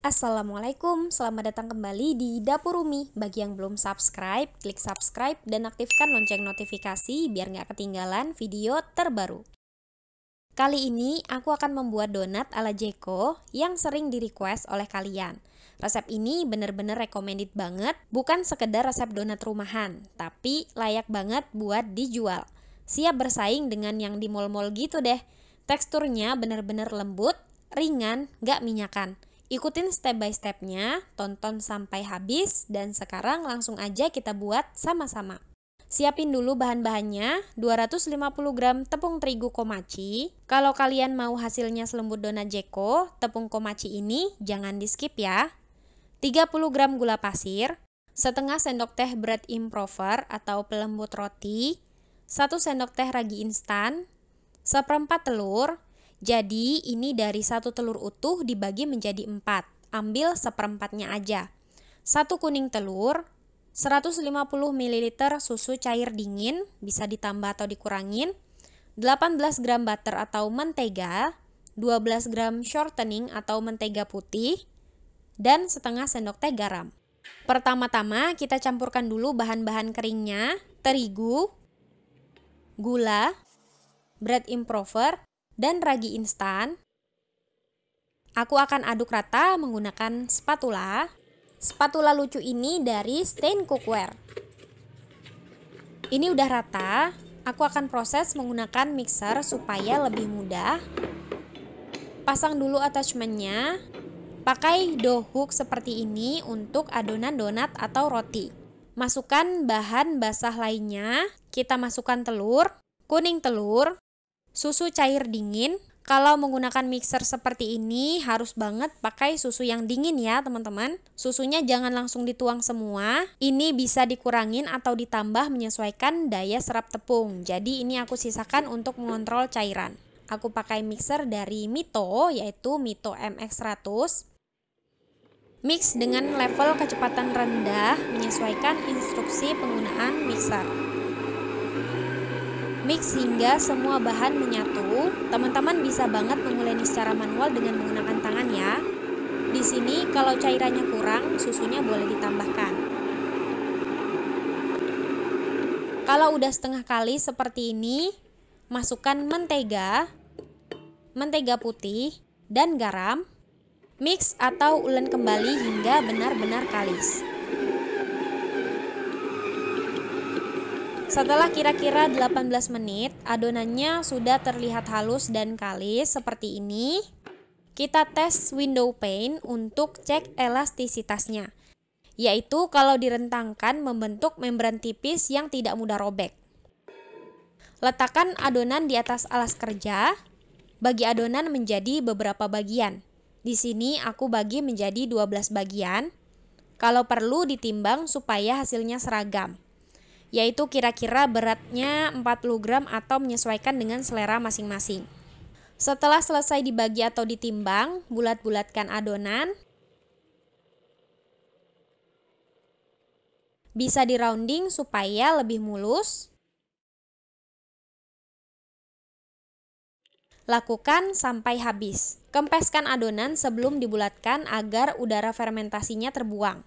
Assalamualaikum, selamat datang kembali di Dapur Umi. Bagi yang belum subscribe, klik subscribe dan aktifkan lonceng notifikasi biar nggak ketinggalan video terbaru. Kali ini aku akan membuat donat ala Jeko yang sering di-request oleh kalian. Resep ini bener-bener recommended banget, bukan sekedar resep donat rumahan, tapi layak banget buat dijual. Siap bersaing dengan yang di mall-mall gitu deh. Teksturnya bener-bener lembut, ringan, nggak minyakan. Ikutin step by stepnya, tonton sampai habis, dan sekarang langsung aja kita buat sama-sama. Siapin dulu bahan-bahannya, 250 gram tepung terigu komachi. Kalau kalian mau hasilnya selembut donat Jeko, tepung komachi ini jangan di skip ya. 30 gram gula pasir, setengah sendok teh bread improver atau pelembut roti, 1 sendok teh ragi instan, seperempat telur. Jadi ini dari 1 telur utuh dibagi menjadi 4, ambil seperempatnya aja. 1 kuning telur, 150 ml susu cair dingin, bisa ditambah atau dikurangin, 18 gram butter atau mentega, 12 gram shortening atau mentega putih, dan setengah sendok teh garam. Pertama-tama kita campurkan dulu bahan-bahan keringnya, terigu, gula, bread improver, dan ragi instan. Aku akan aduk rata menggunakan spatula. Spatula lucu ini dari Stain Cookware. Ini udah rata, aku akan proses menggunakan mixer supaya lebih mudah. Pasang dulu attachmentnya. Pakai dough hook seperti ini untuk adonan donat atau roti. Masukkan bahan basah lainnya. Kita masukkan telur, kuning telur, susu cair dingin. Kalau menggunakan mixer seperti ini harus banget pakai susu yang dingin ya teman-teman. Susunya jangan langsung dituang semua. Ini bisa dikurangin atau ditambah menyesuaikan daya serap tepung. Jadi ini aku sisakan untuk mengontrol cairan. Aku pakai mixer dari Mito, yaitu Mito MX100. Mix dengan level kecepatan rendah menyesuaikan instruksi penggunaan mixer. Mix hingga semua bahan menyatu. Teman-teman bisa banget menguleni secara manual dengan menggunakan tangan ya. Di sini kalau cairannya kurang, susunya boleh ditambahkan. Kalau udah setengah kali seperti ini, masukkan mentega, mentega putih, dan garam. Mix atau ulen kembali hingga benar-benar kalis. Setelah kira-kira 18 menit, adonannya sudah terlihat halus dan kalis seperti ini. Kita tes window pane untuk cek elastisitasnya, yaitu kalau direntangkan membentuk membran tipis yang tidak mudah robek. Letakkan adonan di atas alas kerja, bagi adonan menjadi beberapa bagian. Di sini aku bagi menjadi 12 bagian. Kalau perlu ditimbang supaya hasilnya seragam, yaitu kira-kira beratnya 40 gram atau menyesuaikan dengan selera masing-masing. Setelah selesai dibagi atau ditimbang, bulat-bulatkan adonan. Bisa di rounding supaya lebih mulus. Lakukan sampai habis. Kempeskan adonan sebelum dibulatkan agar udara fermentasinya terbuang.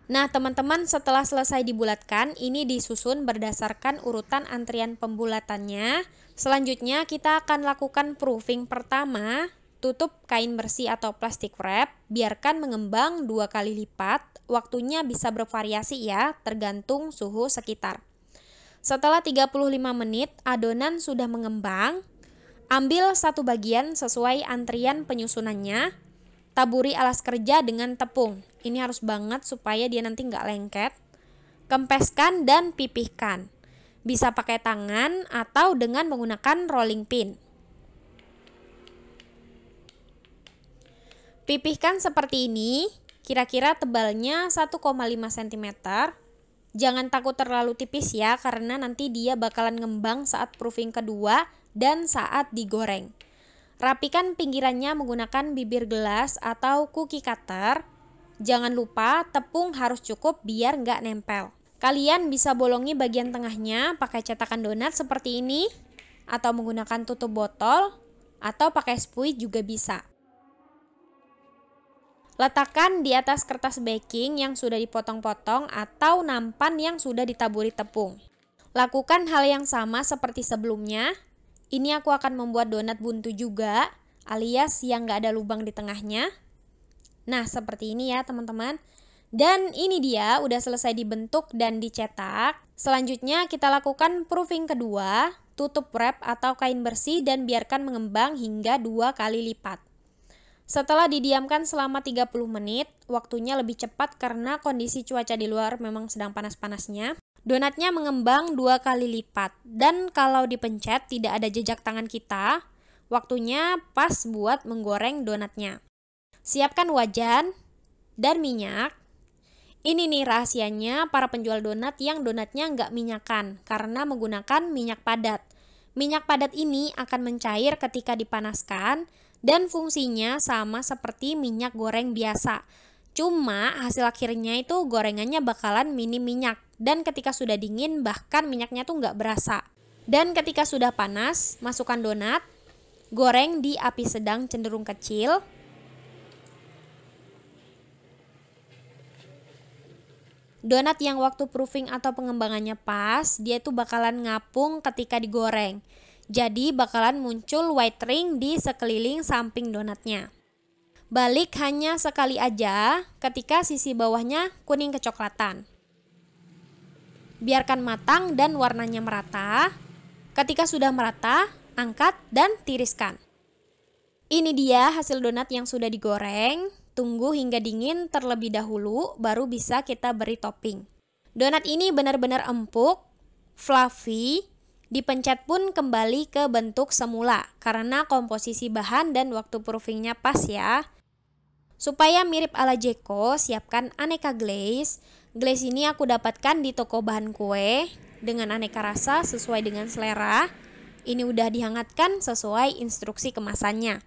Nah teman-teman, setelah selesai dibulatkan, ini disusun berdasarkan urutan antrian pembulatannya. Selanjutnya kita akan lakukan proofing pertama. Tutup kain bersih atau plastik wrap, biarkan mengembang 2 kali lipat. Waktunya bisa bervariasi ya, tergantung suhu sekitar. Setelah 35 menit, adonan sudah mengembang. Ambil satu bagian sesuai antrian penyusunannya. Taburi alas kerja dengan tepung. Ini harus banget supaya dia nanti nggak lengket. Kempeskan dan pipihkan. Bisa pakai tangan atau dengan menggunakan rolling pin. Pipihkan seperti ini. Kira-kira tebalnya 1,5 cm. Jangan takut terlalu tipis ya, karena nanti dia bakalan ngembang saat proofing kedua dan saat digoreng. Rapikan pinggirannya menggunakan bibir gelas atau cookie cutter. Jangan lupa tepung harus cukup biar nggak nempel. Kalian bisa bolongi bagian tengahnya pakai cetakan donat seperti ini. atau menggunakan tutup botol, atau pakai spuit juga bisa. Letakkan di atas kertas baking yang sudah dipotong-potong atau nampan yang sudah ditaburi tepung. Lakukan hal yang sama seperti sebelumnya. Ini aku akan membuat donat buntu juga, alias yang nggak ada lubang di tengahnya. Nah, seperti ini ya teman-teman. Dan ini dia udah selesai dibentuk dan dicetak. Selanjutnya kita lakukan proofing kedua, tutup wrap atau kain bersih dan biarkan mengembang hingga 2 kali lipat. Setelah didiamkan selama 30 menit, waktunya lebih cepat karena kondisi cuaca di luar memang sedang panas-panasnya. Donatnya mengembang 2 kali lipat, dan kalau dipencet tidak ada jejak tangan kita, waktunya pas buat menggoreng donatnya. Siapkan wajan dan minyak. Ini nih rahasianya para penjual donat yang donatnya nggak minyakan, karena menggunakan minyak padat. Minyak padat ini akan mencair ketika dipanaskan, dan fungsinya sama seperti minyak goreng biasa. Cuma hasil akhirnya itu gorengannya bakalan minim minyak, dan ketika sudah dingin bahkan minyaknya tuh nggak berasa. Dan ketika sudah panas, masukkan donat, goreng di api sedang cenderung kecil. Donat yang waktu proofing atau pengembangannya pas, dia tuh bakalan ngapung ketika digoreng. Jadi bakalan muncul white ring di sekeliling samping donatnya. Balik hanya sekali aja ketika sisi bawahnya kuning kecoklatan. Biarkan matang dan warnanya merata. Ketika sudah merata, angkat dan tiriskan. Ini dia hasil donat yang sudah digoreng. Tunggu hingga dingin terlebih dahulu, baru bisa kita beri topping. Donat ini benar-benar empuk, fluffy. Dipencet pun kembali ke bentuk semula karena komposisi bahan dan waktu proofingnya pas ya. Supaya mirip ala Jeko, siapkan aneka glaze. Glaze ini aku dapatkan di toko bahan kue dengan aneka rasa sesuai dengan selera. Ini udah dihangatkan sesuai instruksi kemasannya.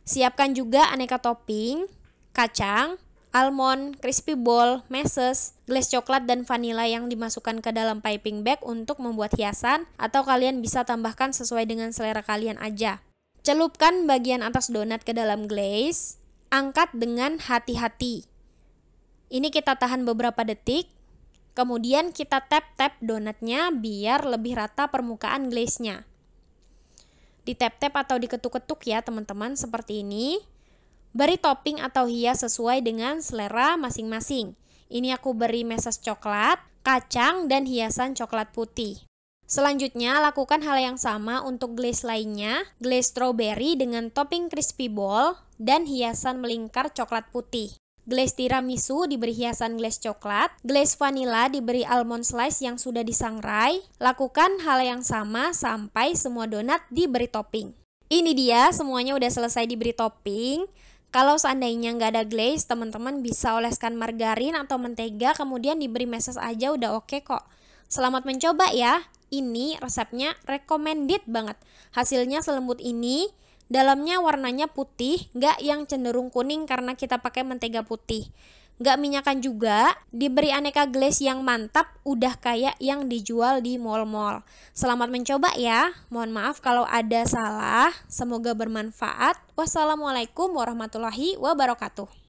Siapkan juga aneka topping, kacang, almond, crispy ball, meses, glaze coklat dan vanila yang dimasukkan ke dalam piping bag untuk membuat hiasan, atau kalian bisa tambahkan sesuai dengan selera kalian aja. Celupkan bagian atas donat ke dalam glaze, angkat dengan hati-hati. Ini kita tahan beberapa detik, kemudian kita tap-tap donatnya biar lebih rata permukaan glaze-nya. Ditap-tap atau diketuk-ketuk ya teman-teman seperti ini. Beri topping atau hias sesuai dengan selera masing-masing. Ini aku beri meses coklat, kacang, dan hiasan coklat putih. Selanjutnya, lakukan hal yang sama untuk glaze lainnya, glaze strawberry dengan topping crispy ball, dan hiasan melingkar coklat putih. Glaze tiramisu diberi hiasan glaze coklat, glaze vanilla diberi almond slice yang sudah disangrai. Lakukan hal yang sama sampai semua donat diberi topping. Ini dia, semuanya udah selesai diberi topping. Kalau seandainya nggak ada glaze, teman-teman bisa oleskan margarin atau mentega, kemudian diberi meses aja udah oke kok. Selamat mencoba ya. Ini resepnya recommended banget. Hasilnya selembut ini, dalamnya warnanya putih, nggak yang cenderung kuning karena kita pakai mentega putih. Nggak minyakan juga, diberi aneka glaze yang mantap, udah kayak yang dijual di mall-mall. Selamat mencoba ya. Mohon maaf kalau ada salah. Semoga bermanfaat. Wassalamualaikum warahmatullahi wabarakatuh.